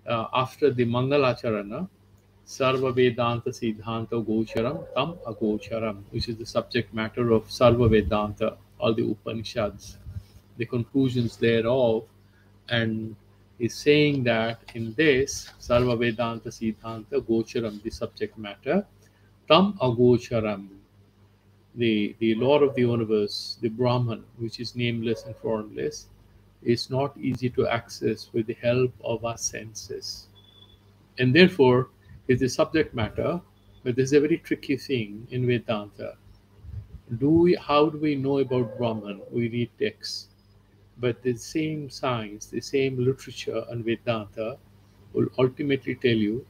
after the Mangalacharana, Sarva Vedanta Siddhanta Gocharam Tam Agocharam, which is the subject matter of Sarva Vedanta, all the Upanishads, the conclusions thereof, and is saying that in this Sarva Vedanta Siddhanta Gocharam, the subject matter, Tam Agocharam, the Lord of the universe, the Brahman, which is nameless and formless, is not easy to access with the help of our senses. And therefore, is the subject matter, but this is a very tricky thing in Vedanta. How do we know about Brahman? We read texts. But the same science, the same literature and Vedanta will ultimately tell you,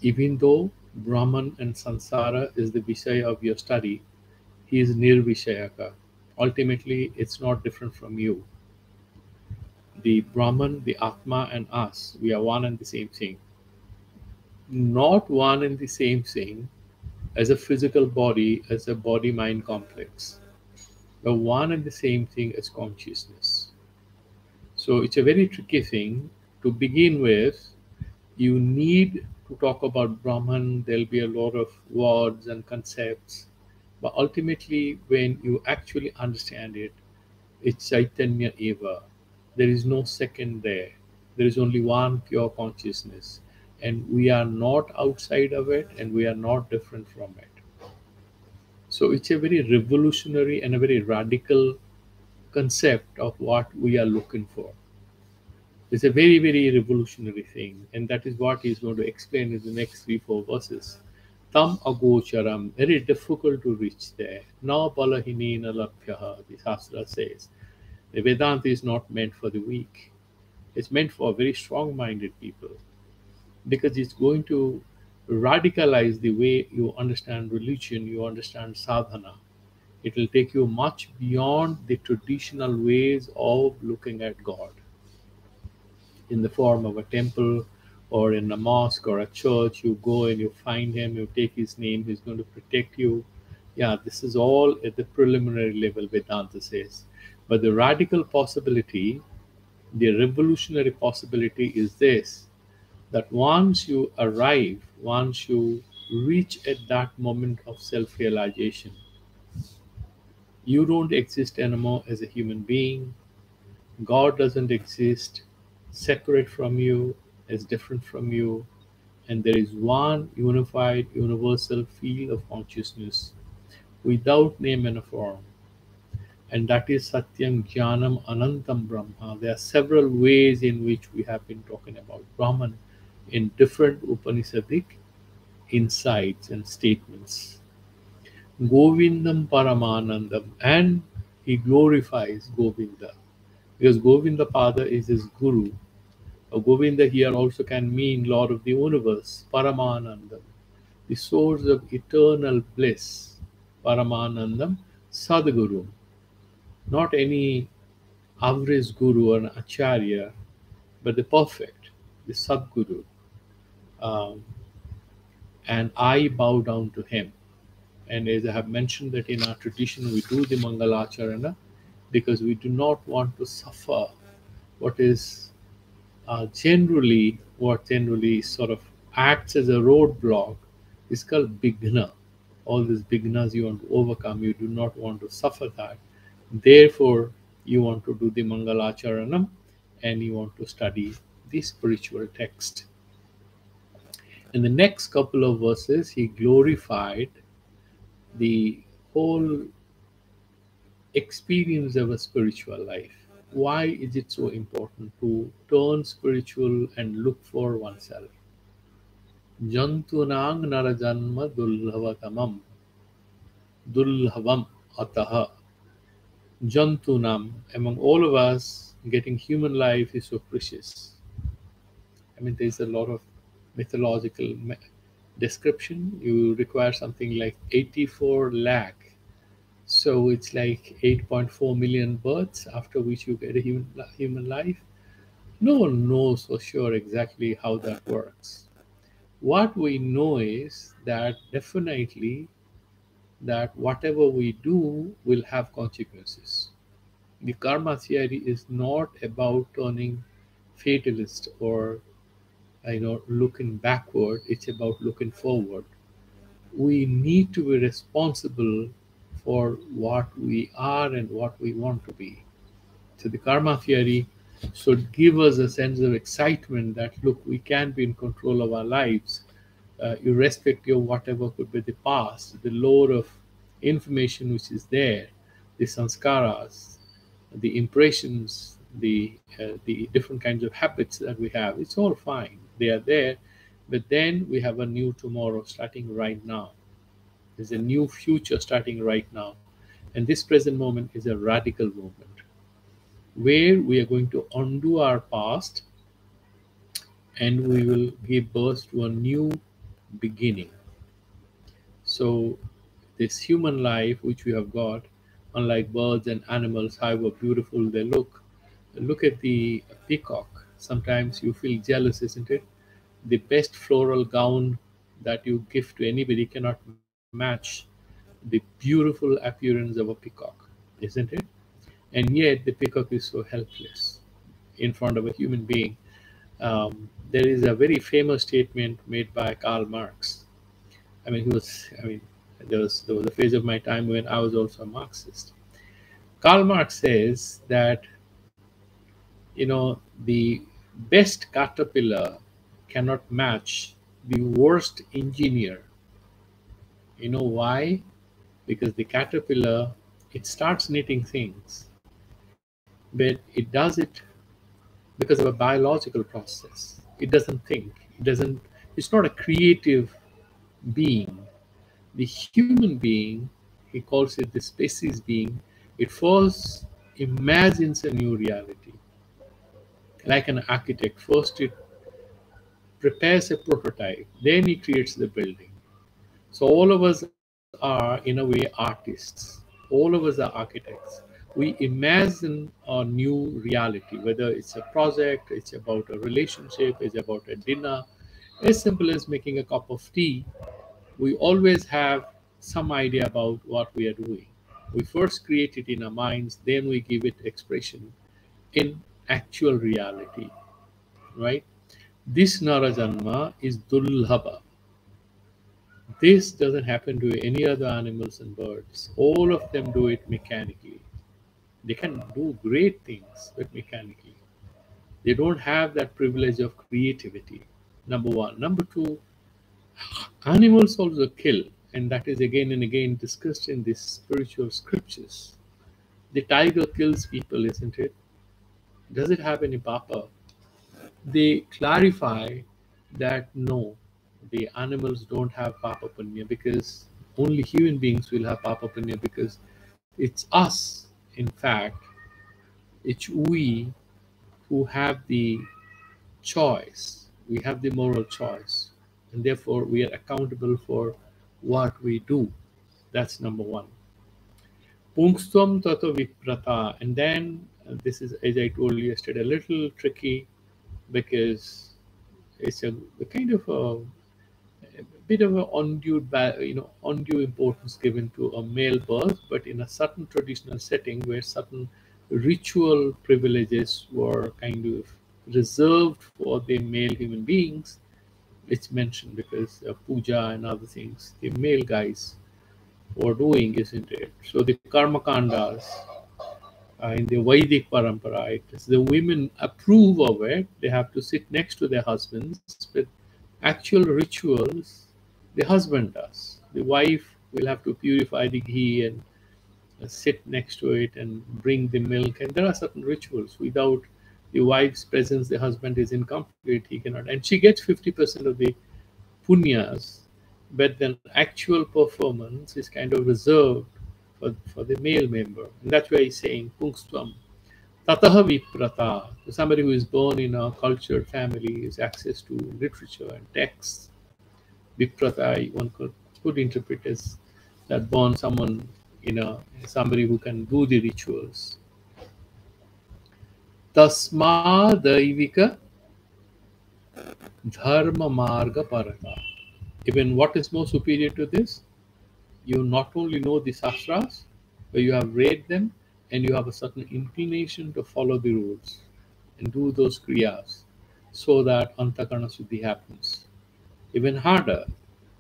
even though Brahman and Sansara is the Vishaya of your study, he is Nirvishayaka. Ultimately, it's not different from you. The Brahman, the Atma, and us, we are one and the same thing. Not one and the same thing as a physical body, as a body mind complex, but one and the same thing as consciousness. So it's a very tricky thing. To begin with, you need to talk about Brahman. There'll be a lot of words and concepts, but ultimately, when you actually understand it, it's Chaitanya Eva. There is no second there. There is only one pure consciousness. And we are not outside of it and we are not different from it. So it's a very revolutionary and a very radical concept of what we are looking for. It's a very, very revolutionary thing. And that is what he's going to explain in the next 3, 4 verses. Tam agocharam, very difficult to reach there. Na balahinena labhyaha, the Shastra says. The Vedanta is not meant for the weak. It's meant for very strong-minded people because it's going to radicalize the way you understand religion, you understand sadhana. It will take you much beyond the traditional ways of looking at God in the form of a temple or in a mosque or a church. You go and you find him, you take his name, he's going to protect you. Yeah, this is all at the preliminary level, Vedanta says. But the radical possibility, the revolutionary possibility is this, that once you arrive, once you reach at that moment of self realization, you don't exist anymore as a human being. God doesn't exist separate from you, as different from you, and there is one unified, universal field of consciousness without name and form, and that is Satyam Jnanam Anantam Brahma. There are several ways in which we have been talking about Brahman in different Upanishadic insights and statements. Govindam Paramanandam, and he glorifies Govinda because Govinda Pada is his guru. Govinda here also can mean Lord of the universe, Paramanandam, the source of eternal bliss, Paramanandam, Sadguru, not any average guru or an acharya, but the perfect, the Sadguru. Um, and I bow down to him. And as I have mentioned that in our tradition we do the Mangalacharana because we do not want to suffer what is what generally sort of acts as a roadblock is called Bigna. All these Bignas you want to overcome, you do not want to suffer that. Therefore, you want to do the Mangalacharanam and you want to study the spiritual text. In the next couple of verses, he glorified the whole experience of a spiritual life. Why is it so important to turn spiritual and look for oneself? Jantunang narajanma dulhavatamam dulhavam ataha. Jantunam, among all of us, getting human life is so precious. I mean, there's a lot of mythological description. You require something like 84 lakh. So it's like 8.4 million births after which you get a human life. No one knows for sure exactly how that works. What we know is that definitely that whatever we do will have consequences. The karma theory is not about turning fatalist or looking backward. It's about looking forward. We need to be responsible for what we are and what we want to be. So the karma theory should give us a sense of excitement that look, we can be in control of our lives, irrespective of whatever could be the past, the load of information which is there, the sanskaras, the impressions, the different kinds of habits that we have. It's all fine. They are there, but then we have a new tomorrow starting right now. There's a new future starting right now, and this present moment is a radical moment where we are going to undo our past and we will give birth to a new beginning. So, this human life which we have got, unlike birds and animals, however beautiful they look at the peacock. Sometimes you feel jealous, isn't it? The best floral gown that you give to anybody cannot match the beautiful appearance of a peacock, isn't it? And yet the peacock is so helpless in front of a human being. There is a very famous statement made by Karl Marx. I mean, he was. I mean, there was a phase of my time when I was also a Marxist. Karl Marx says that the best caterpillar cannot match the worst engineer. You know why? Because the caterpillar, it starts knitting things, but it does it because of a biological process. It doesn't think. It's not a creative being. The human being, he calls it the species being, it first imagines a new reality. Like an architect, first it prepares a prototype, then he creates the building. So all of us are, in a way, artists. All of us are architects. We imagine a new reality, whether it's a project, it's about a relationship, it's about a dinner, as simple as making a cup of tea. We always have some idea about what we are doing. We first create it in our minds, then we give it expression in actual reality, right? This Narajanma is Dulhaba. This doesn't happen to any other animals and birds. All of them do it mechanically. They can do great things, but mechanically. They don't have that privilege of creativity. Number one. Number two, animals also kill, and that is again and again discussed in these spiritual scriptures. The tiger kills people, isn't it? Does it have any papa? They clarify that no, the animals don't have papa punya because only human beings will have papa punya because it's us, in fact, it's we who have the choice. We have the moral choice, and therefore we are accountable for what we do. That's number one. Pungstam tato viprata. And then this is, as I told you yesterday, a little tricky because it's a kind of a bit of an undue importance given to a male birth, but in a certain traditional setting where certain ritual privileges were kind of reserved for the male human beings, it's mentioned because of puja and other things the male guys were doing, isn't it? So the karma kandas in the Vedic parampara, it is the women approve of it. They have to sit next to their husbands, but actual rituals the husband does. The wife will have to purify the ghee and sit next to it and bring the milk. And there are certain rituals. Without the wife's presence, the husband is incomplete. He cannot. And she gets 50% of the punyas, but then actual performance is kind of reserved for the male member. And that's why he's saying Pungstam. Tataha Viprata. So somebody who is born in a cultured family has access to literature and texts. Viprata, one could interpret as that born someone, somebody who can do the rituals. Tasma Daivika Dharma Marga Parata. Even what is more superior to this? You not only know the sastras, but you have read them and you have a certain inclination to follow the rules. and do those kriyas so that antakarna suddhi happens. Even harder,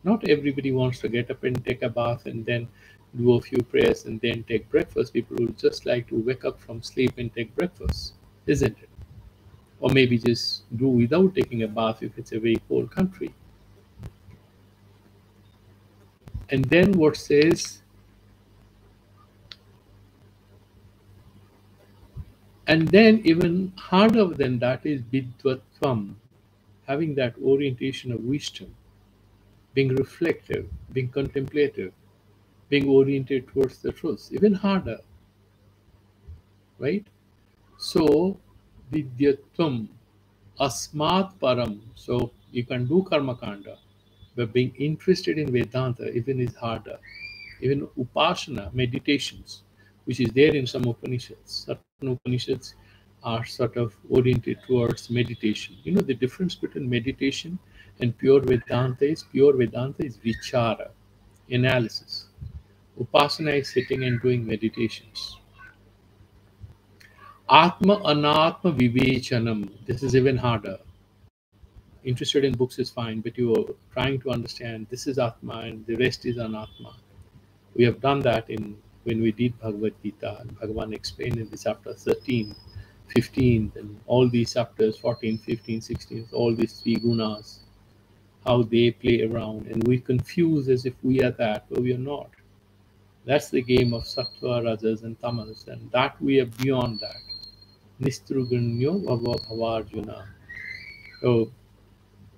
not everybody wants to get up and take a bath and then do a few prayers and then take breakfast. People would just like to wake up from sleep and take breakfast, isn't it? Or maybe just do without taking a bath if it's a very cold country. And then what says, and then even harder than that is vidvatvam, having that orientation of wisdom, being reflective, being contemplative, being oriented towards the truth, even harder, right? So, vidyatvam, asmat param. So, you can do karma kanda, but being interested in Vedanta even is harder. Even upasana, meditations, which is there in some Upanishads. Certain Upanishads are sort of oriented towards meditation. You know, the difference between meditation and pure Vedanta is vichara, analysis. Upasana is sitting and doing meditations. Atma anatma vivechanam. This is even harder. Interested in books is fine, but you are trying to understand this is Atma and the rest is Anatma. We have done that in when we did Bhagavad Gita, and Bhagavan explained in the chapter 13, 15, and all these chapters 14, 15, 16, all these three gunas, how they play around, and we confuse as if we are that, but we are not. That's the game of sattva, rajas, and tamas, and that we are beyond that. Nistrugunyo Bhava Bhavarjuna. So,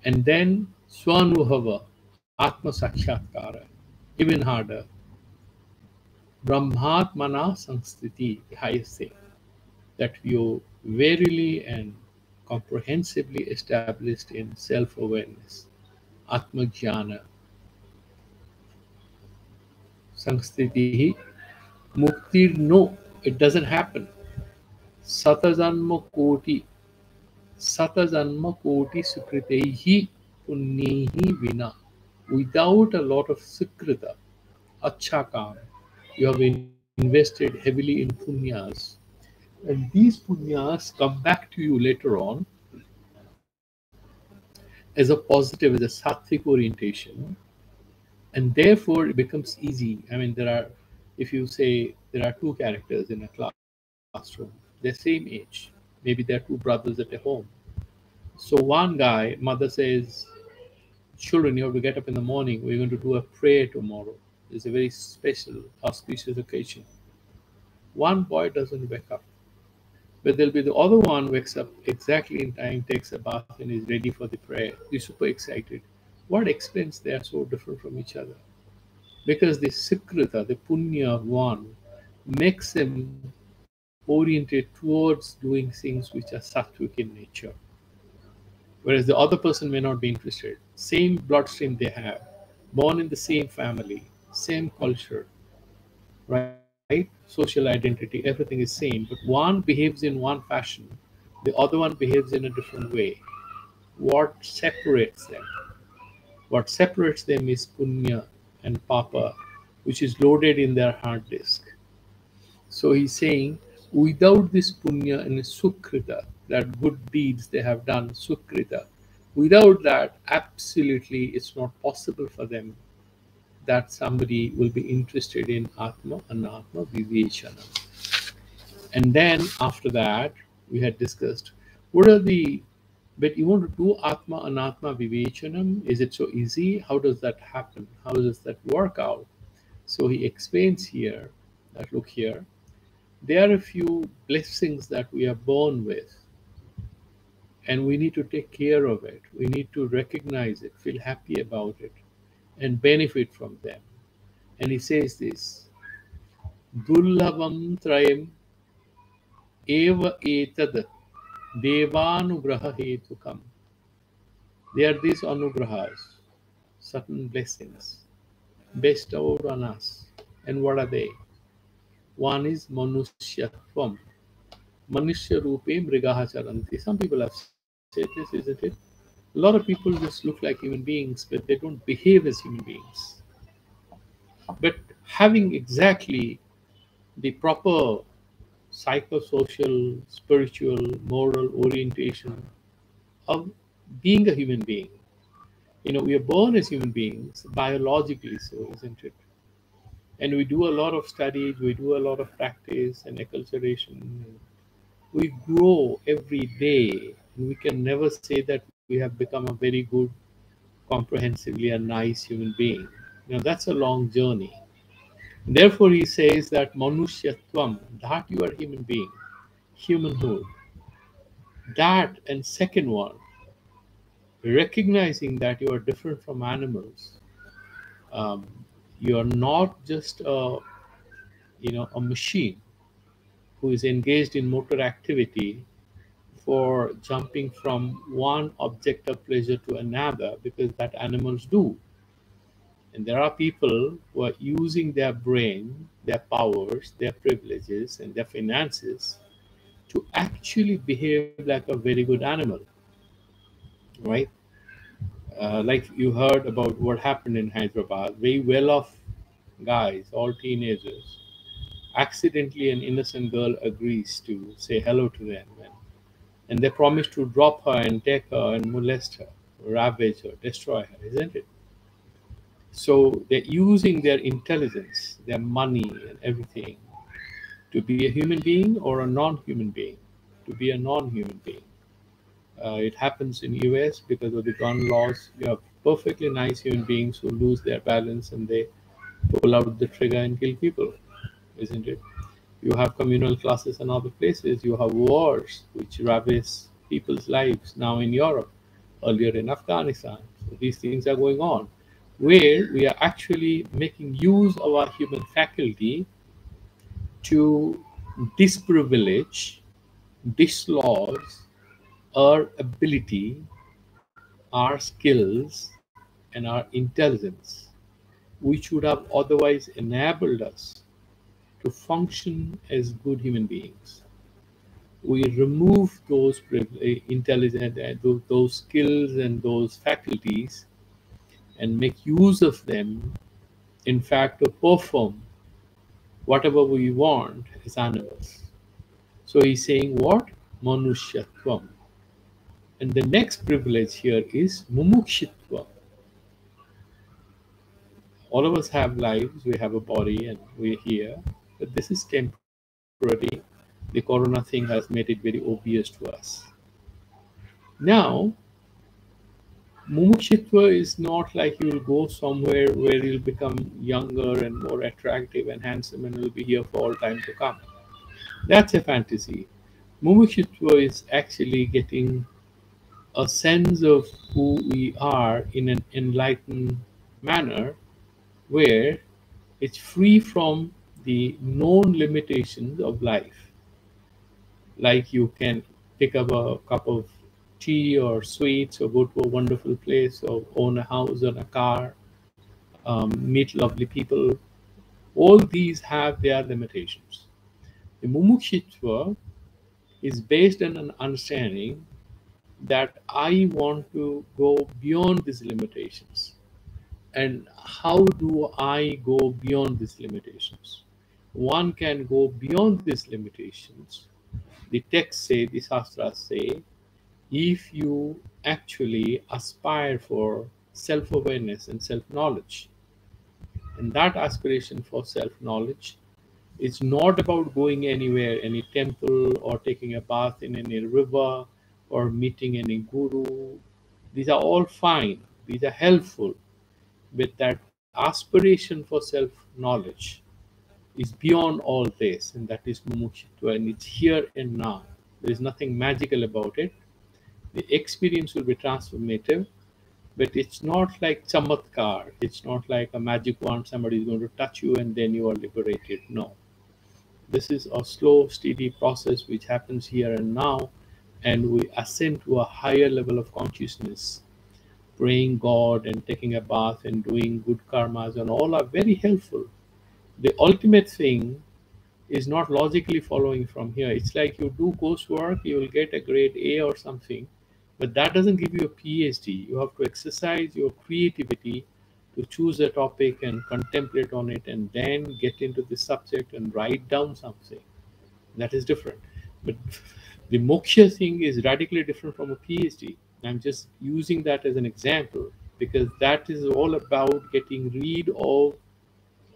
and then Swanuhava, Atma Sakshatkara, even harder. Brahmatmana Samstiti, the highest thing, that you verily and comprehensively established in self awareness. Atma Jnana. Samstiti, Mukti, no, it doesn't happen. Satajanma Koti, Satajanma Koti Sukritaihi Punnihi Vina. Without a lot of Sukrita, Acha Kam, you have invested heavily in punyas. And these punyas come back to you later on as a positive, as a sattvic orientation, and therefore it becomes easy. I mean, if you say there are two characters in a classroom, they're same age, maybe they're two brothers at a home. So one guy, mother says, children, you have to get up in the morning, we're going to do a prayer tomorrow. It's a very special, auspicious occasion. One boy doesn't wake up. But there'll be the other one wakes up exactly in time, takes a bath, and is ready for the prayer. He's super excited. What explains they are so different from each other? Because the Sikrita, the Punya of one, makes them oriented towards doing things which are sattvic in nature. Whereas the other person may not be interested. Same bloodstream they have, born in the same family, same culture, right? Social identity, everything is same, but one behaves in one fashion, the other one behaves in a different way. What separates them? What separates them is punya and papa, which is loaded in their hard disk. So he's saying, without this punya and sukrita, that good deeds they have done, sukrita, without that, absolutely it's not possible for them that somebody will be interested in Atma Anatma Vivechana. And then after that, we had discussed what are the, but you want to do Atma Anatma Vivechanam, is it so easy? How does that happen? How does that work out? So he explains here that look here, there are a few blessings that we are born with, and we need to take care of it. We need to recognize it, feel happy about it, and benefit from them. And he says this Dullabam Trayam Eva Etad Devanugraha Hetukam. They are these anugrahas, certain blessings bestowed on us. And what are they? One is Manushyatvam. Manushya Rupe Mrigaha Charanti. Some people have said this, isn't it? A lot of people just look like human beings, but they don't behave as human beings. But having exactly the proper psychosocial, spiritual, moral orientation of being a human being. We are born as human beings, biologically so, isn't it? And we do a lot of studies, we do a lot of practice and acculturation. We grow every day, and we can never say that we have become a very good, comprehensively a nice human being. That's a long journey. Therefore, he says that manushyatvam, that you are human being, humanhood, that, and second one, recognizing that you are different from animals. Um, you are not just a machine who is engaged in motor activity for jumping from one object of pleasure to another, because that animals do. And there are people who are using their brain, their powers, their privileges, and their finances to actually behave like a very good animal, right? Like you heard about what happened in Hyderabad, very well off guys, all teenagers, accidentally an innocent girl agrees to say hello to them, and they promise to drop her and take her and molest her, ravage her, destroy her, isn't it? So they're using their intelligence, their money, and everything to be a human being or a non-human being, to be a non-human being. It happens in US because of the gun laws. You have perfectly nice human beings who lose their balance and they pull out the trigger and kill people, isn't it? You have communal classes in other places. You have wars which ravage people's lives now in Europe, earlier in Afghanistan. So these things are going on where we are actually making use of our human faculty to disprivilege, dislodge our ability, our skills, and our intelligence, which would have otherwise enabled us to function as good human beings. We remove those intelligent, those skills and those faculties, and make use of them, in fact, to perform whatever we want as animals. So he's saying what? Manushyatvam. And the next privilege here is mumukshitva. All of us have lives, we have a body, and we're here, but this is temporary. The corona thing has made it very obvious to us. Now, mumukshitva is not like you'll go somewhere where you'll become younger and more attractive and handsome and will be here for all time to come. That's a fantasy. Mumukshitva is actually getting a sense of who we are in an enlightened manner where it's free from the known limitations of life. Like you can pick up a cup of tea or sweets or go to a wonderful place or own a house and a car, meet lovely people. All these have their limitations. The mumukshitva is based on an understanding that I want to go beyond these limitations. And how do I go beyond these limitations? One can go beyond these limitations. The texts say, the Shastras say, if you actually aspire for self awareness and self knowledge. And that aspiration for self knowledge is not about going anywhere, any temple, or taking a bath in any river, or meeting any guru. These are all fine, these are helpful. But that aspiration for self knowledge is beyond all this, and that is mumukshitva, and it's here and now. There is nothing magical about it. The experience will be transformative, but it's not like chamatkar. It's not like a magic wand, somebody is going to touch you and then you are liberated. No. This is a slow, steady process which happens here and now, and we ascend to a higher level of consciousness. Praying God and taking a bath and doing good karmas and all are very helpful. The ultimate thing is not logically following from here. It's like you do coursework, you will get a grade A or something, but that doesn't give you a PhD. You have to exercise your creativity to choose a topic and contemplate on it and then get into the subject and write down something. That is different. But the moksha thing is radically different from a PhD. I'm just using that as an example because that is all about getting rid of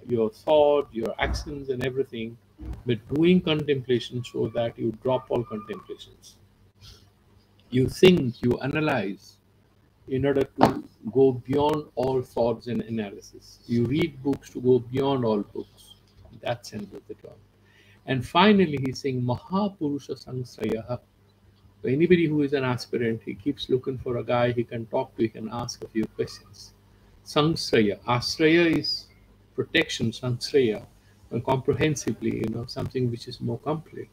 your thought, your actions, and everything, but doing contemplation so that you drop all contemplations. You think, you analyze in order to go beyond all thoughts and analysis. You read books to go beyond all books. That sense of the term. And finally, he's saying Mahapurusha Sangsrayaha. So anybody who is an aspirant, he keeps looking for a guy he can talk to, he can ask a few questions. Sangsraya. Asraya is protection, Sangsraya, and comprehensively, something which is more complete.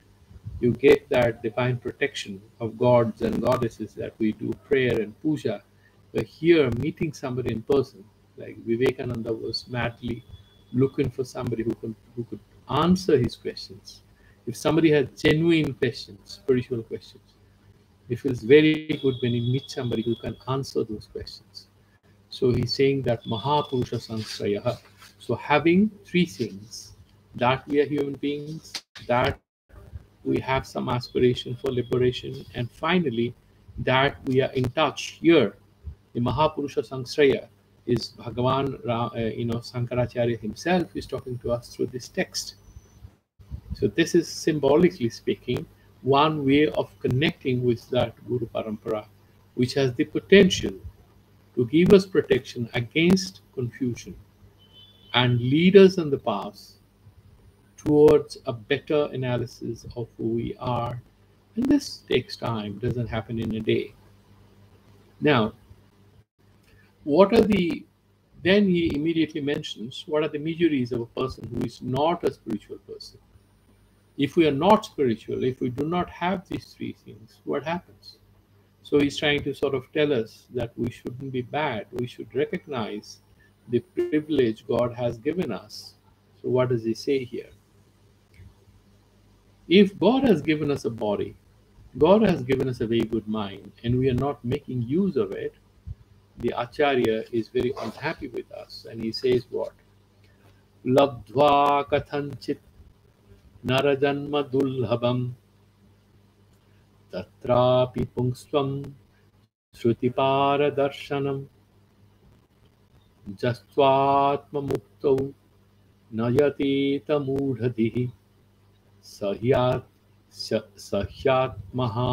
You get that divine protection of gods and goddesses that we do prayer and puja. But here, meeting somebody in person, like Vivekananda was madly looking for somebody who could answer his questions. If somebody has genuine questions, spiritual questions, he feels very good when he meets somebody who can answer those questions. So he's saying that Mahapurusha Sangsrayaha. So having three things, that we are human beings, that we have some aspiration for liberation, and finally that we are in touch here. The Mahapurusha Sangsraya is Bhagavan, Sankaracharya himself is talking to us through this text. So this is symbolically speaking one way of connecting with that Guru Parampara, which has the potential to give us protection against confusion and lead us on the path towards a better analysis of who we are. And this takes time, doesn't happen in a day. Now, what are the then he immediately mentions what are the miseries of a person who is not a spiritual person. If we are not spiritual, if we do not have these three things, what happens? So he's trying to sort of tell us that we shouldn't be bad. We should recognize the privilege God has given us. So what does he say here? If God has given us a body, God has given us a very good mind, and we are not making use of it, the Acharya is very unhappy with us. And he says what? Labdva kathanchit narajanma dulhabam tatrapi pungsvam shrutipara जस्त्वात्ममुक्तौ नयतीतमूढधिः सह्यात् सह्यात्महा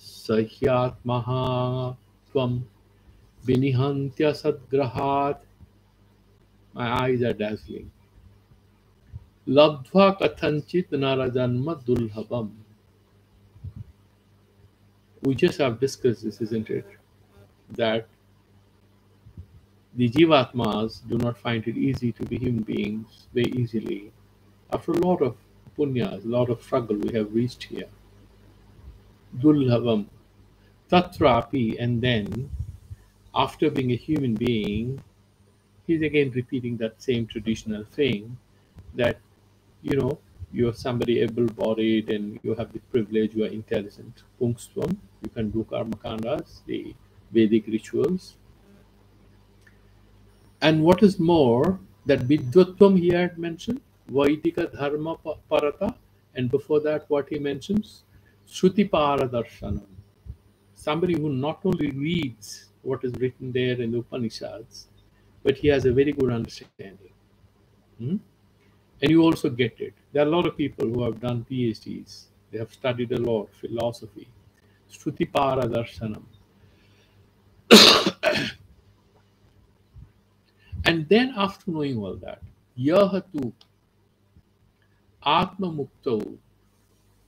सह्यात्महा त्वं विनिहन्त्य सद्ग्रहात्. My eyes are dazzling. Labdva kathanchit narajanma dulhabam. We just have discussed this, isn't it? That the Jivatmas do not find it easy to be human beings very easily. After a lot of punyas, a lot of struggle, we have reached here. Dulhavam, tatrapi, and then after being a human being, he's again repeating that same traditional thing that you're somebody able-bodied and you have the privilege, you are intelligent. Pungsvam, you can do karma kandas, the Vedic rituals. And what is more, that Vidyatvam he had mentioned, Vaidika Dharma Parata, and before that, what he mentions? Shruti Paradarshanam. Somebody who not only reads what is written there in the Upanishads, but he has a very good understanding. Hmm? And you also get it. There are a lot of people who have done PhDs, they have studied a lot, philosophy. Shruti Paradarshanam. And then after knowing all that, Yahatu Atma Mukto,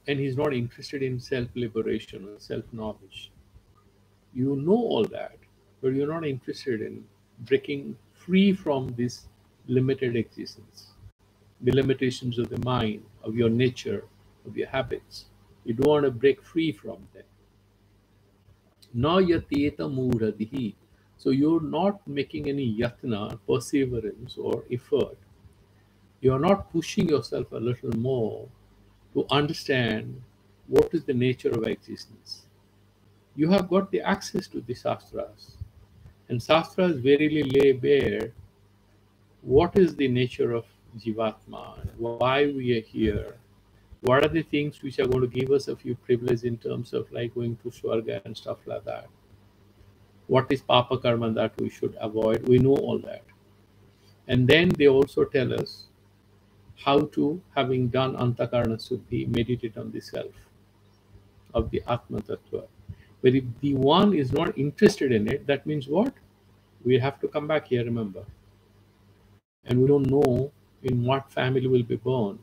and he's not interested in self-liberation or self-knowledge. You know all that, but you're not interested in breaking free from this limited existence, the limitations of the mind, of your nature, of your habits. You don't want to break free from them. Na yateta muradihi. So you're not making any yatna, perseverance, or effort. You're not pushing yourself a little more to understand what is the nature of existence. You have got the access to the Shastras, and Shastras verily lay bare what is the nature of Jivatma, and why we are here. What are the things which are going to give us a few privileges in terms of like going to Swarga and stuff like that? What is Papa Karma that we should avoid? We know all that. And then they also tell us how to, having done Antakarna Suddhi, meditate on the self of the Atma Tattva. But if the one is not interested in it, that means what? We have to come back here, remember. And we don't know in what family will be born.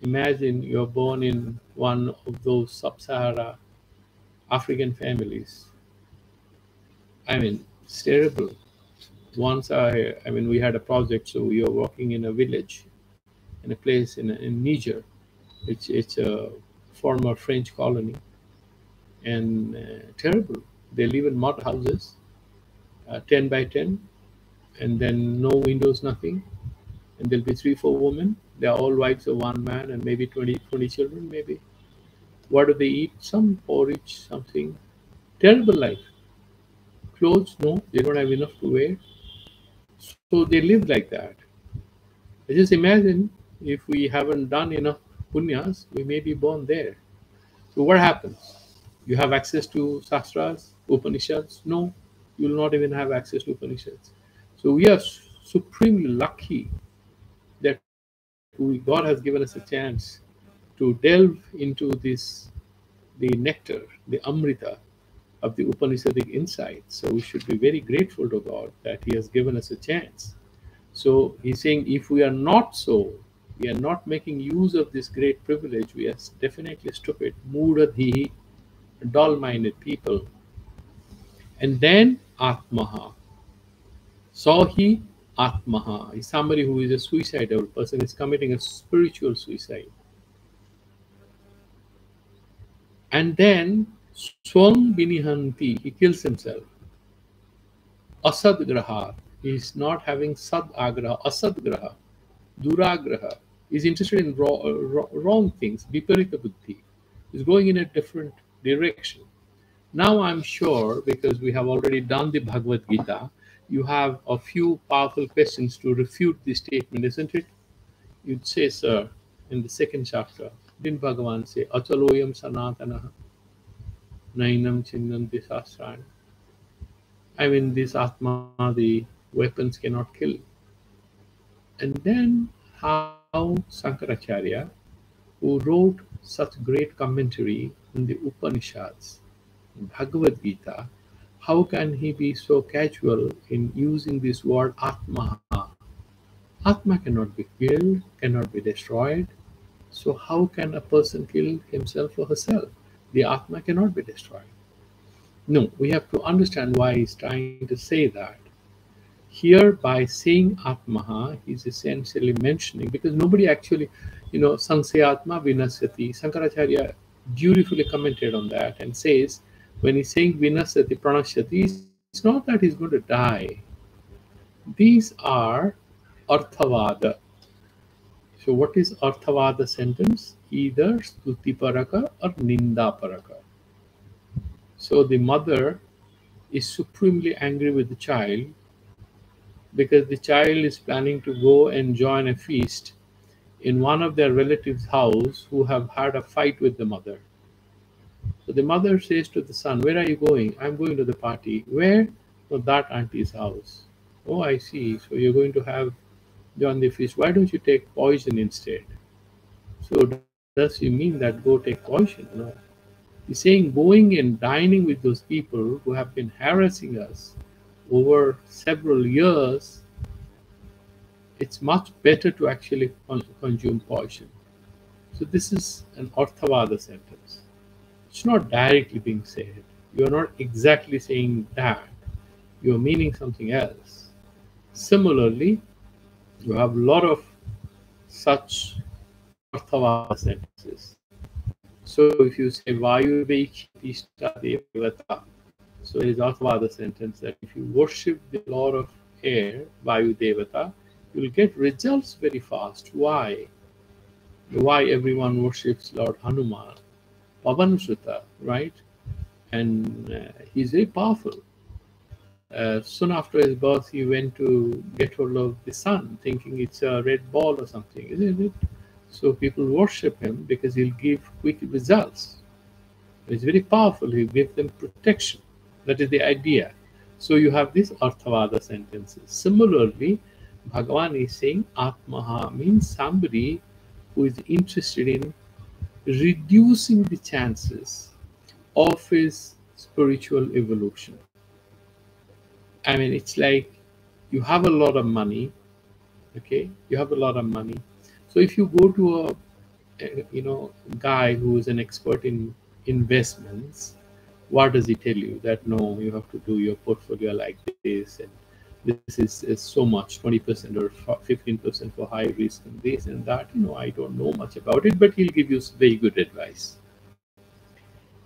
Imagine you're born in one of those sub-Sahara African families. I mean, it's terrible. Once we had a project, so we were working in a village, in a place in Niger. It's a former French colony, and terrible. They live in mud houses, 10 by 10, and then no windows, nothing. And there'll be three, four women. They're all wives of one man, and maybe 20 children, maybe. What do they eat? Some porridge, something. Terrible life. Clothes, no, they don't have enough to wear. So they live like that. I just imagine if we haven't done enough punyas, we may be born there. So what happens? You have access to Shastras, Upanishads? No, you will not even have access to Upanishads. So we are supremely lucky that God has given us a chance to delve into the nectar, the Amrita of the Upanishadic insights. So we should be very grateful to God that He has given us a chance. So he's saying if we are not so, we are not making use of this great privilege, we are definitely stupid, mudadhi, dull-minded people. And then Atmaha. So he Atmaha is somebody who is a suicidal person, is committing a spiritual suicide. And then Swam Binihanti, he kills himself. Asadgraha, he is not having Sadagraha, Asadgraha, Duragraha, is interested in wrong things, Viparita Buddhi, is going in a different direction. Now I'm sure, because we have already done the Bhagavad Gita, you have a few powerful questions to refute this statement, isn't it? You'd say, sir, in the second chapter, didn't Bhagavan say, Achaloyam Sanatana Nainam Chinnanti Sastran? I mean, this Atma, the weapons cannot kill. And then how Sankaracharya, who wrote such great commentary in the Upanishads, Bhagavad Gita, how can he be so casual in using this word Atma? Atma cannot be killed, cannot be destroyed. So how can a person kill himself or herself? The Atma cannot be destroyed. No, we have to understand why he's trying to say that. Here, by saying Atmaha, he's essentially mentioning, because nobody actually, Sansayatma Vinasyati, Sankaracharya dutifully commented on that and says, when he's saying Vinasyati, Pranashyati, it's not that he's going to die. These are Arthavada. So what is Arthavada sentence? Either Stuti Paraka or Ninda Paraka. So the mother is supremely angry with the child because the child is planning to go and join a feast in one of their relatives' house who have had a fight with the mother. So the mother says to the son, where are you going? I'm going to the party. Where? To that auntie's house. Oh, I see. So you're going to have join the feast. Why don't you take poison instead? So does he mean that go take poison? No. He's saying going and dining with those people who have been harassing us over several years, it's much better to actually consume poison. So this is an Arthavada sentence. It's not directly being said. You're not exactly saying that. You're meaning something else. Similarly, you have a lot of such Arthavada sentences. So if you say Vayu Veikshitishta Devata, so it is Arthavada sentence that if you worship the Lord of Air, Vayu Devata, you will get results very fast. Why? Why everyone worships Lord Hanuman? Pavanasuta, right? And he's very powerful. Soon after his birth, he went to get hold of the sun, thinking it's a red ball or something, isn't it? So people worship him because he'll give quick results. It's very powerful. He'll give them protection. That is the idea. So you have these Arthavada sentences. Similarly, Bhagavan is saying Atmaha means somebody who is interested in reducing the chances of his spiritual evolution. I mean, it's like you have a lot of money, okay? You have a lot of money. So if you go to a guy who is an expert in investments, what does he tell you? That no, you have to do your portfolio like this, and this is so much, 20% or 15% for high risk, and this and that. I don't know much about it, but he'll give you very good advice.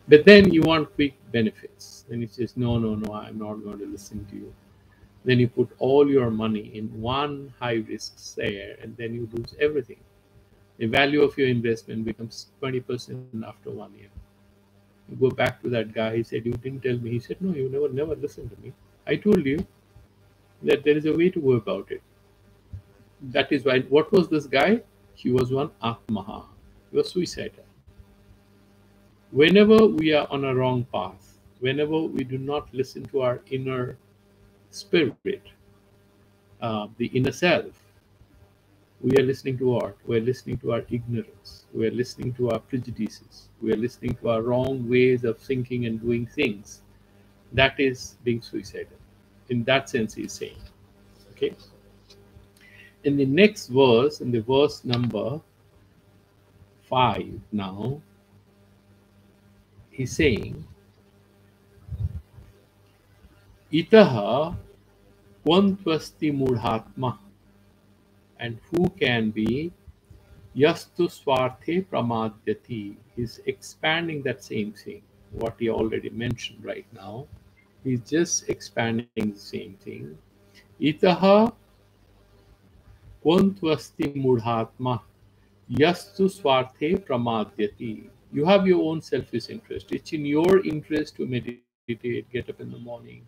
But then you want quick benefits. Then he says, no, no, no, I'm not going to listen to you. Then you put all your money in one high risk share, and then you lose everything. The value of your investment becomes 20% after 1 year. You go back to that guy, he said, you didn't tell me. He said, no, you never listened to me. I told you that there is a way to go about it. That is why, what was this guy? He was one Atmaha. He was suicidal. Whenever we are on a wrong path, whenever we do not listen to our inner spirit, the inner self, we are listening to what? We are listening to our ignorance. We are listening to our prejudices. We are listening to our wrong ways of thinking and doing things. That is being suicidal. In that sense, he's saying. Okay. In the next verse, in the verse number 5 now, he's saying, Itaha kvantvasti mudhatma, and who can be yastu swarte pramadyati. He's expanding that same thing, what he already mentioned right now. He's just expanding the same thing. Itaha kvantvasti mudhatma yastu swarte pramadyati. You have your own selfish interest. It's in your interest to meditate, get up in the morning,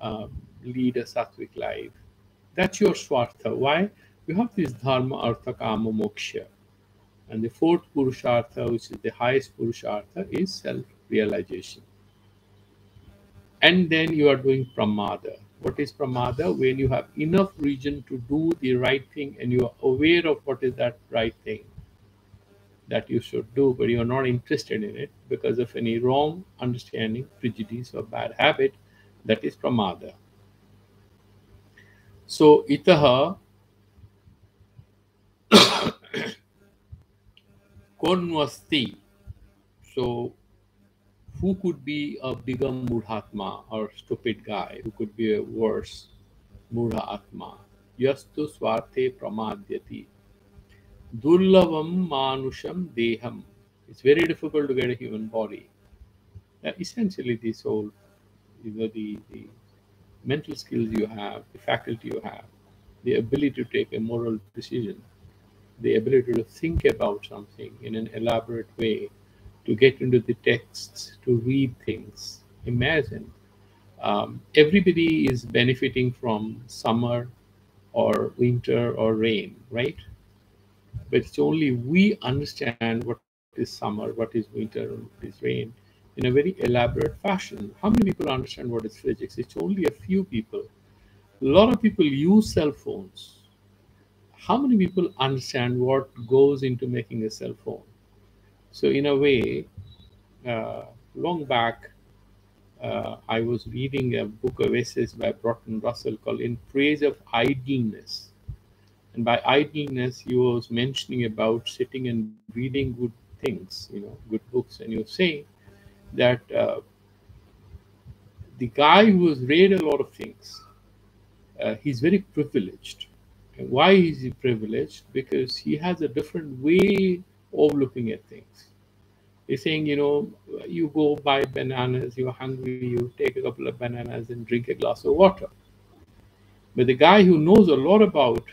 um, lead a sattvic life. That's your swartha. Why? You have this dharma, artha, kama, moksha. And the fourth purushartha, which is the highest purushartha, is self realization. And then you are doing pramada. What is pramada? When you have enough reason to do the right thing and you are aware of what is that right thing that you should do, but you are not interested in it because of any wrong understanding, prejudice, or bad habit. That is pramada. So, itaha konvasti. So, who could be a bigger mudhatma or stupid guy? Who could be a worse mudha Yastu swarte pramadyati. Dullavam manusham deham. It's very difficult to get a human body. Essentially, this whole, the mental skills you have, the faculty you have, the ability to take a moral decision, the ability to think about something in an elaborate way, to get into the texts, to read things. Imagine everybody is benefiting from summer or winter or rain, right? But it's only we understand what is summer, what is winter, what is rain in a very elaborate fashion. How many people understand what is physics? It's only a few people. A lot of people use cell phones. How many people understand what goes into making a cell phone? So, in a way, long back, I was reading a book of essays by Broughton Russell called In Praise of Idleness. And by idleness, he was mentioning about sitting and reading good things, good books. And he was saying that the guy who has read a lot of things, he's very privileged. And why is he privileged? Because he has a different way of looking at things. He's saying, you go buy bananas, you're hungry, you take a couple of bananas and drink a glass of water. But the guy who knows a lot about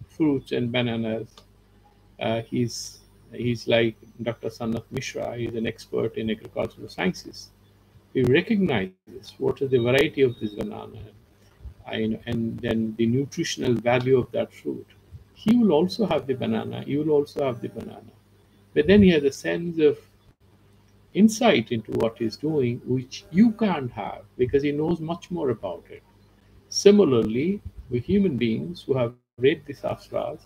fruits and bananas, he's like Dr. Sanath Mishra. He's an expert in agricultural sciences. He recognizes what is the variety of this banana and then the nutritional value of that fruit. He will also have the banana, you will also have the banana. But then he has a sense of insight into what he's doing, which you can't have because he knows much more about it. Similarly, with human beings who have read the Shastras,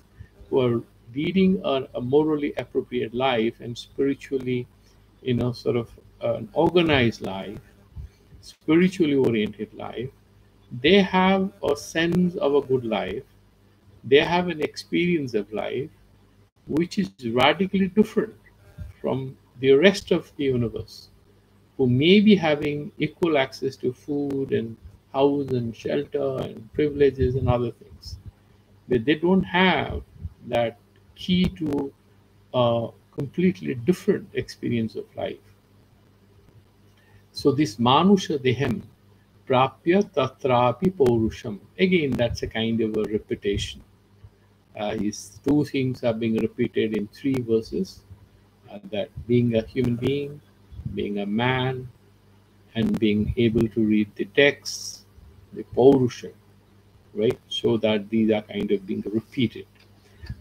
who are leading a morally appropriate life and spiritually, sort of an organized life, spiritually oriented life, they have a sense of a good life. They have an experience of life which is radically different from the rest of the universe, who may be having equal access to food and house and shelter and privileges and other things. But they don't have that key to a completely different experience of life. So this Manusha Dehem Prapya Tatrapi Paurusham. Again, that's a kind of a repetition. His two things are being repeated in three verses, that being a human being, being a man, and being able to read the texts, the Paurusha, right? So that these are kind of being repeated.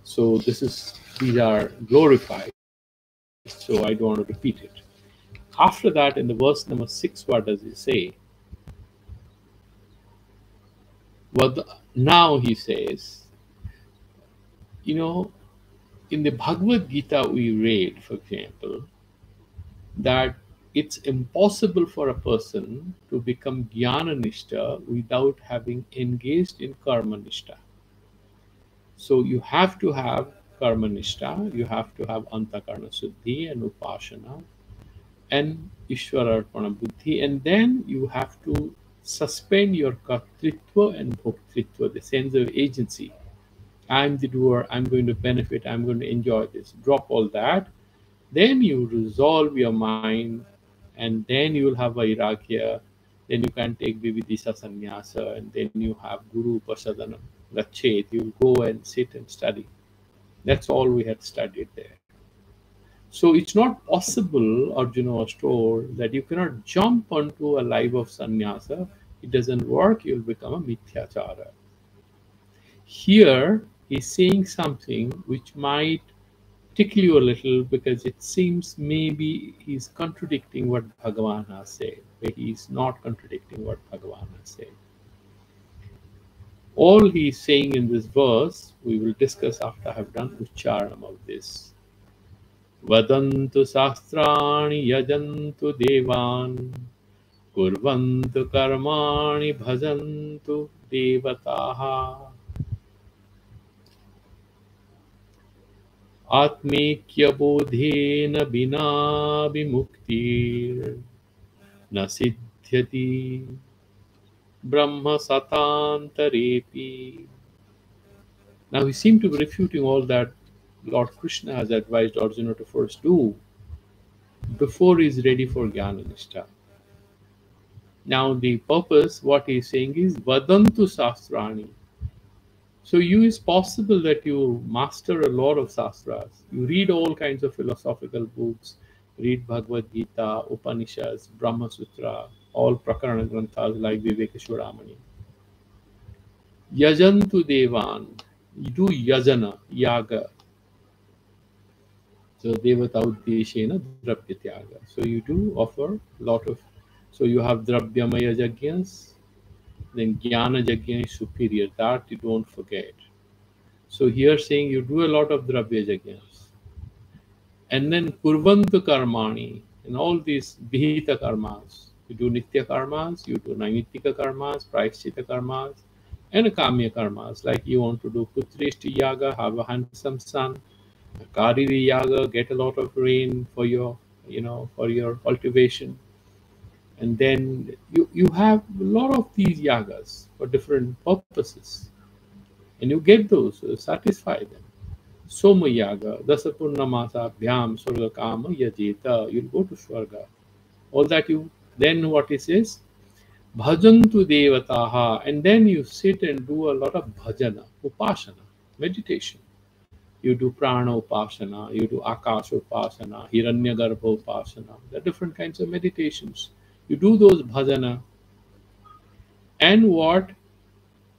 So these are glorified, so I don't want to repeat it. After that, in the verse number 6, what does he say? Now he says, you know, in the Bhagavad Gita we read, for example, that it's impossible for a person to become jnana nishta without having engaged in karma nishta. So you have to have karma nishta, you have to have antakarna suddhi and upasana and ishwararpana buddhi, and then you have to suspend your kartritva and bhoktritva, the sense of agency. I'm the doer, I'm going to benefit, I'm going to enjoy this. Drop all that. Then you resolve your mind, and then you will have vairagya. Then you can take vividisa sannyasa, and then you have guru pasadana gachet. You'll go and sit and study. That's all we had studied there. So it's not possible, Arjuna was told, that you cannot jump onto a life of sannyasa. It doesn't work, you'll become a mithyachara. Here, he's saying something which might tickle you a little because it seems maybe he's contradicting what Bhagavan has said, but he's not contradicting what Bhagavan has said. All he's saying in this verse, we will discuss after I have done Ucharanam of this. Vadantu Sastrani Yajantu Devan Kurvantu Karmani Bhajantu Devataha आत्मेक्यबोधेन विना विमुक्तिर्न सिद्ध्यति ब्रह्म सतांतरेपि. Now we seem to be refuting all that Lord Krishna has advised Arjuna to first do before he is ready for Jnana Nishtha. Now the purpose, what he is saying is Vadantu Sastrani. So it's possible that you master a lot of Shastras. You read all kinds of philosophical books, read Bhagavad Gita, Upanishads, Brahma Sutra, all Prakarana Granthas like Viveka Chudamani. Yajantu Devan, you do yajana, yaga. So Devata Uddeshena Drabya Tyaga. So you do offer a lot of, so you have Drabyamaya Yajnas, then Jnana Yajna is superior, that you don't forget. So here saying you do a lot of Dravya Yajnas. And then Kurvantu Karmani, and all these Vihita Karmas. You do Nitya Karmas, you do Naimittika Karmas, Prayashchita Karmas, and Kamya Karmas. Like you want to do Putrishti Yaga, have a handsome son, Kariri Yaga, get a lot of rain for your, for your cultivation. And then you have a lot of these yagas for different purposes. And you get those, satisfy them. Soma Yaga, Dasapurnamasa Bhyam Swarga Kama Yajeta, you'll go to Swarga. All that then what it says, Bhajantu Devataha, and then you sit and do a lot of bhajana, upasana, meditation. You do prana upasana, you do akasha upasana, hiranyagarbha upasana. There are different kinds of meditations. You do those bhajana. And what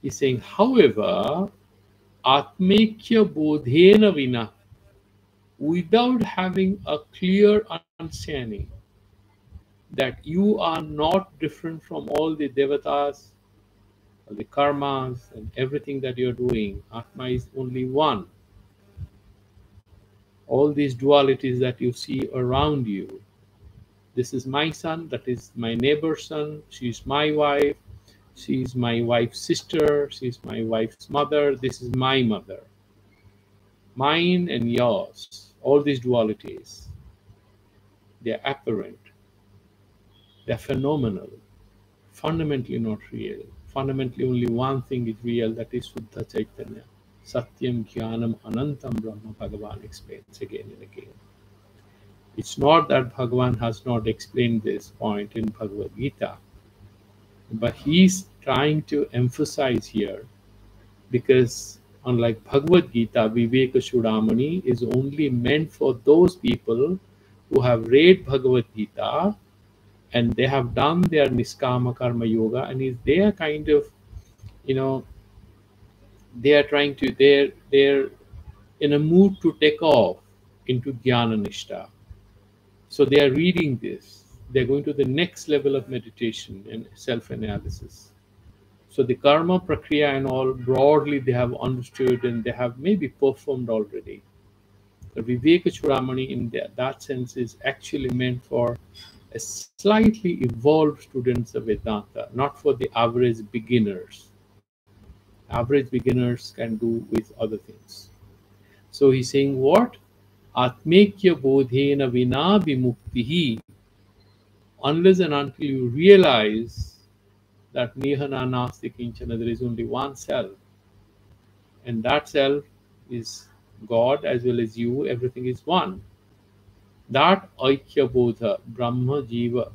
he's saying, however, atmekya bodhena vina, without having a clear understanding that you are not different from all the devatas, the karmas, and everything that you're doing. Atma is only one. All these dualities that you see around you. This is my son, that is my neighbor's son, she's my wife, she's my wife's sister, she's my wife's mother, this is my mother. Mine and yours, all these dualities, they're apparent, they're phenomenal, fundamentally not real. Fundamentally, only one thing is real, that is Suddha Chaitanya. Satyam Jnanam Anantam Brahma, Bhagavan explains again and again. It's not that Bhagavan has not explained this point in Bhagavad Gita, but he's trying to emphasize here, because unlike Bhagavad Gita, Viveka Chudamani is only meant for those people who have read Bhagavad Gita and they have done their Niskama Karma Yoga, and they are kind of, you know, they are trying to, they're in a mood to take off into Jnana Nishta. So they are reading this. They're going to the next level of meditation and self-analysis. So the karma prakriya and all broadly they have understood and they have maybe performed already. The Viveka Chudamani in that sense is actually meant for a slightly evolved students of Vedanta, not for the average beginners. Average beginners can do with other things. So he's saying what? Atmekya bodhena vina vimuktihi. Unless and until you realize that nihana nasti kinchana, there is only one self, and that self is God as well as you, everything is one. That aikya bodha, Brahma Jiva,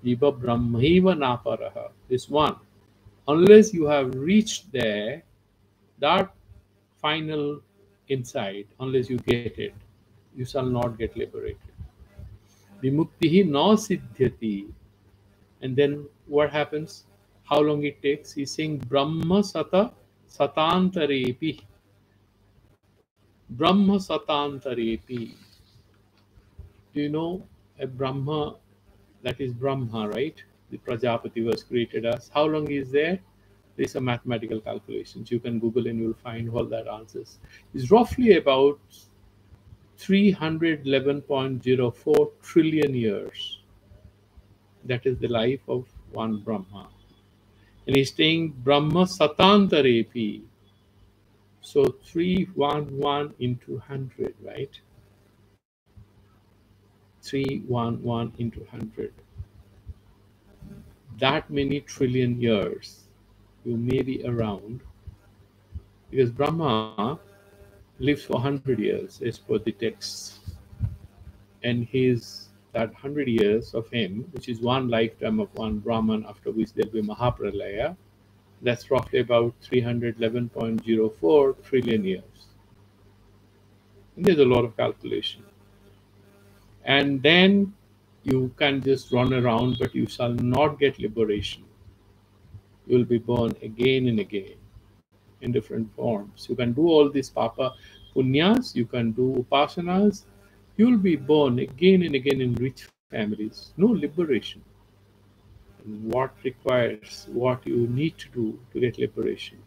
Jiva Brahmaiva Naparaha, is one. Unless you have reached there, that final insight, unless you get it, you shall not get liberated. Vimuktihi na siddhyati. And then what happens? How long it takes? He's saying Brahma Sata Satantarepi. Brahma Satantarepi. Do you know a Brahma, that is Brahma, right? The Prajapati was created as. How long is there? There's a mathematical calculations. You can Google and you'll find all that answers. It's roughly about 311.04 trillion years. That is the life of one Brahma. And he's saying Brahma Satantarepi. So 311 into 100, right? 311 into 100. That many trillion years you may be around, because Brahma lives for 100 years as per the texts, and his that 100 years of him, which is one lifetime of one Brahman, after which there'll be Mahapralaya, that's roughly about 311.04 trillion years. And there's a lot of calculation. And then you can just run around, but you shall not get liberation. You will be born again and again in different forms. You can do all these papa punyas, you can do upasanas, you will be born again and again in rich families. No liberation. And what requires, what you need to do to get liberation?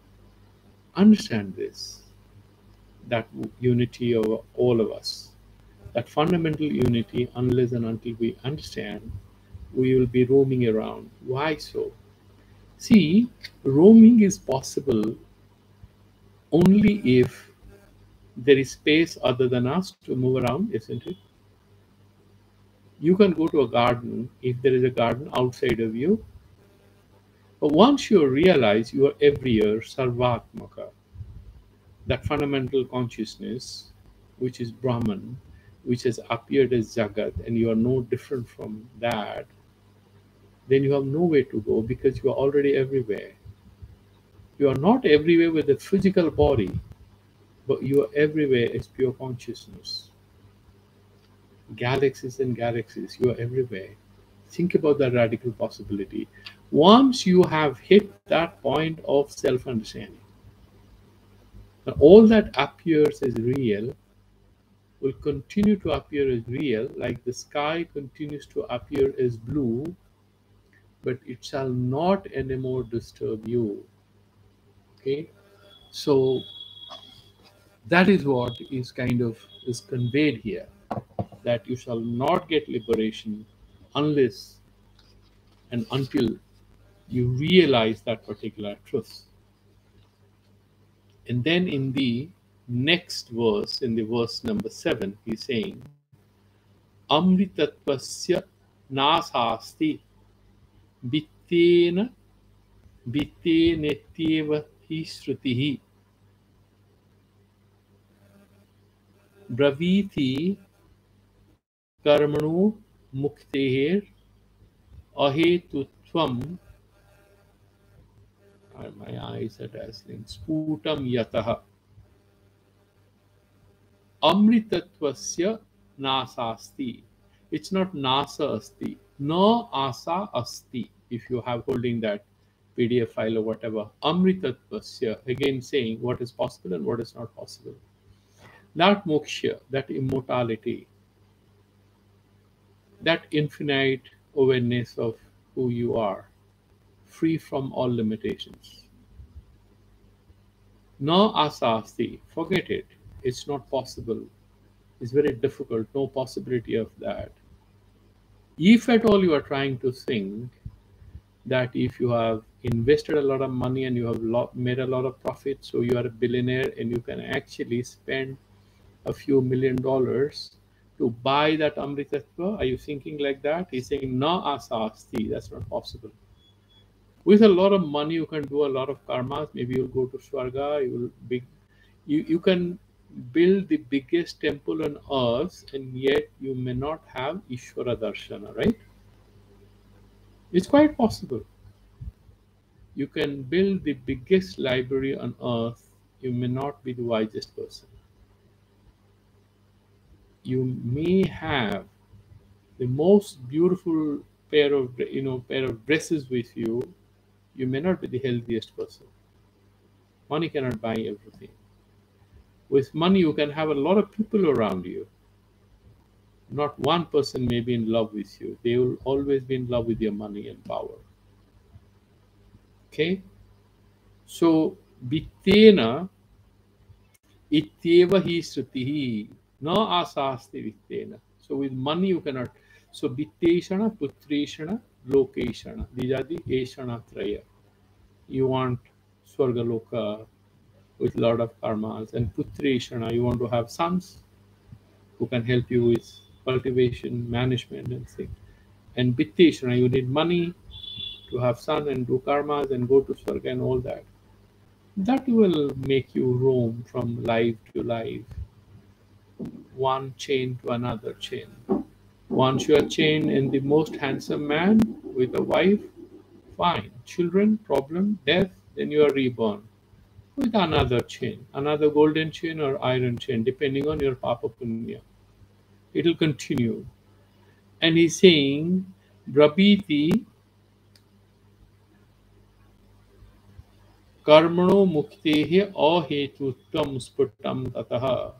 Understand this, that unity of all of us. That fundamental unity, unless and until we understand, we will be roaming around. Why so? See, roaming is possible only if there is space other than us to move around, isn't it? You can go to a garden if there is a garden outside of you. But once you realize you are everywhere, Sarvatmaka, that fundamental consciousness, which is Brahman, which has appeared as Jagat, and you are no different from that, then you have nowhere to go because you are already everywhere. You are not everywhere with a physical body, but you are everywhere as pure consciousness. Galaxies and galaxies, you are everywhere. Think about that radical possibility. Once you have hit that point of self understanding, all that appears as real will continue to appear as real, like the sky continues to appear as blue, but it shall not anymore disturb you. Okay, so that is what is kind of is conveyed here, that you shall not get liberation unless and until you realize that particular truth. And then in the next verse, in the verse number 7, he's saying, Amritatvasya nasasti vittena vittenetyeva hi shrutihi braviti karmanu mukteher ahetutvam. My eyes are dazzling. Sputam yataha. Amritatvasya nasasti. It's not nasa asti. No asa asti. If you have holding that PDF file or whatever. Amritatvasya. Again saying what is possible and what is not possible. That moksha, that immortality, that infinite awareness of who you are, free from all limitations. No asasti, forget it. It's not possible. It's very difficult. No possibility of that. If at all you are trying to think that if you have invested a lot of money and you have made a lot of profit, so you are a billionaire and you can actually spend a few $1,000,000 to buy that Amritattva, are you thinking like that? He's saying, na asasti, that's not possible. With a lot of money, you can do a lot of karmas. Maybe you'll go to Swarga, you can build the biggest temple on earth, and yet you may not have Ishvara Darshana, right? It's quite possible. You can build the biggest library on earth, you may not be the wisest person. You may have the most beautiful pair of dresses with you, you may not be the healthiest person. Money cannot buy everything. With money, you can have a lot of people around you. Not one person may be in love with you. They will always be in love with your money and power. Okay? So, vittena ityeva hi srutihi na asasti vittena. So, with money you cannot. So, vitteshana, putreshana, lokeshana. These are the eshana traya. You want Swargaloka with a lot of karmas, and putreshana, you want to have sons who can help you with cultivation, management, and things. And vitteshana, you need money to have son and do karmas and go to Swarga and all that. That will make you roam from life to life, one chain to another chain. Once you are chained in the most handsome man with a wife, fine. Children, problem, death, then you are reborn with another chain, another golden chain or iron chain, depending on your papa punya. It will continue. And he's saying, Brabhiti karmano muktehe ahetutvam sputam tataha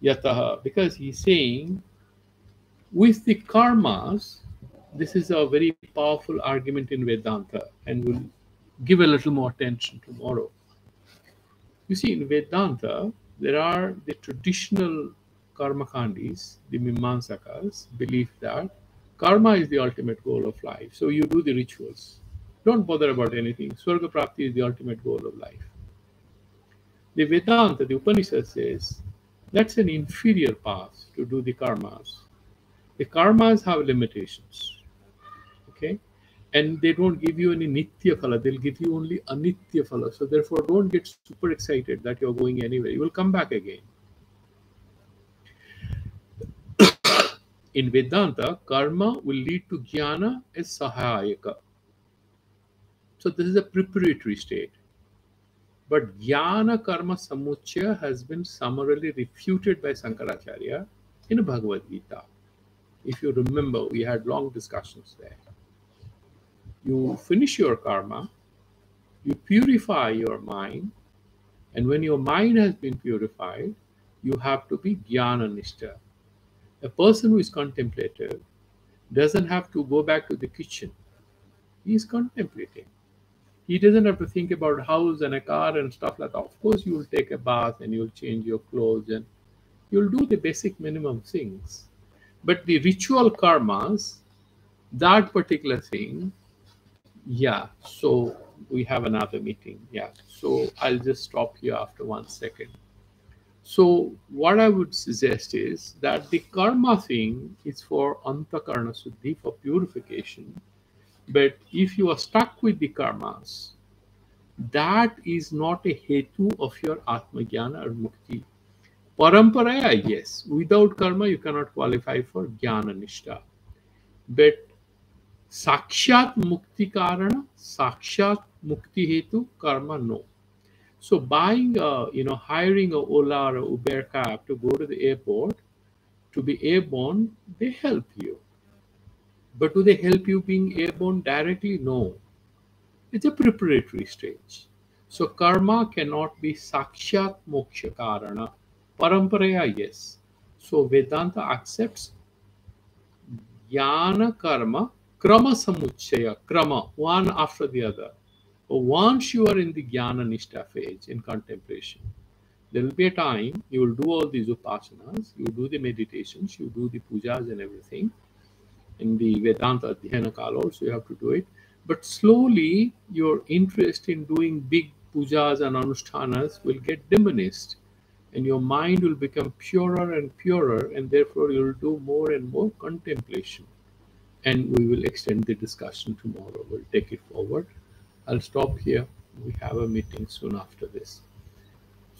yataha. Because he's saying, with the karmas, this is a very powerful argument in Vedanta, and we'll give a little more attention tomorrow. You see, in Vedanta, there are the traditional karmakandis, the Mimamsakas, believe that karma is the ultimate goal of life. So you do the rituals. Don't bother about anything. Swarga Prapti is the ultimate goal of life. The Vedanta, the Upanishad says, that's an inferior path to do the karmas. The karmas have limitations. Okay? And they don't give you any nitya phala, they'll give you only anitya phala. So therefore, don't get super excited that you're going anywhere. You will come back again. In Vedanta, karma will lead to jnana as sahayaka. So this is a preparatory state. But jnana karma samuchaya has been summarily refuted by Sankaracharya in Bhagavad Gita. If you remember, we had long discussions there. You finish your karma, you purify your mind, and when your mind has been purified, you have to be jnana nishta. A person who is contemplative doesn't have to go back to the kitchen. He is contemplating. He doesn't have to think about a house and a car and stuff like that. Of course, you will take a bath and you'll change your clothes and you'll do the basic minimum things. But the ritual karmas, that particular thing, yeah. So we have another meeting. Yeah. So I'll just stop here after 1 second. So what I would suggest is that the karma thing is for antakarna suddhi, for purification. But if you are stuck with the karmas, that is not a hetu of your atma jnana or mukti. Paramparaya, yes. Without karma, you cannot qualify for jnana nishta. But sakshat mukti karana, sakshat mukti hetu, karma no. So buying hiring a Ola or a Uber cab to go to the airport, to be airborne, they help you. But do they help you being airborne directly? No. It's a preparatory stage. So karma cannot be sakshat moksha karana. Paramparaya, yes. So Vedanta accepts jnana karma, krama samuchaya, krama, one after the other. But once you are in the jnana nishta phase, in contemplation, there will be a time you will do all these upasanas, you do the meditations, you do the pujas and everything. In the Vedanta Dhyana Kala also you have to do it. But slowly your interest in doing big pujas and anushthanas will get diminished. And your mind will become purer and purer, and therefore you will do more and more contemplation. And we will extend the discussion tomorrow. We'll take it forward. I'll stop here. We have a meeting soon after this.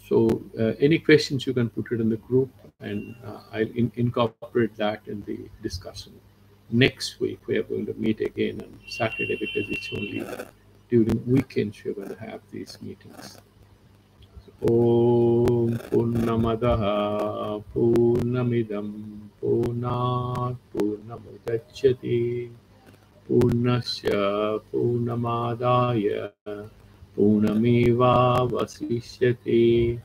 So any questions, you can put it in the group, and I'll incorporate that in the discussion. Next week, we are going to meet again on Saturday, because it's only during weekends we're going to have these meetings. Om Purnamadaha Purnamidam Purnat Purnamudachyate Purnasya Purnamadaya Purnameva Vasishyate.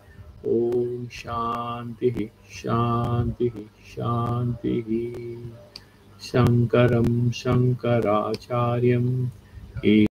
Om Shanti Shanti Shanti. Shankaram Shankaracharyam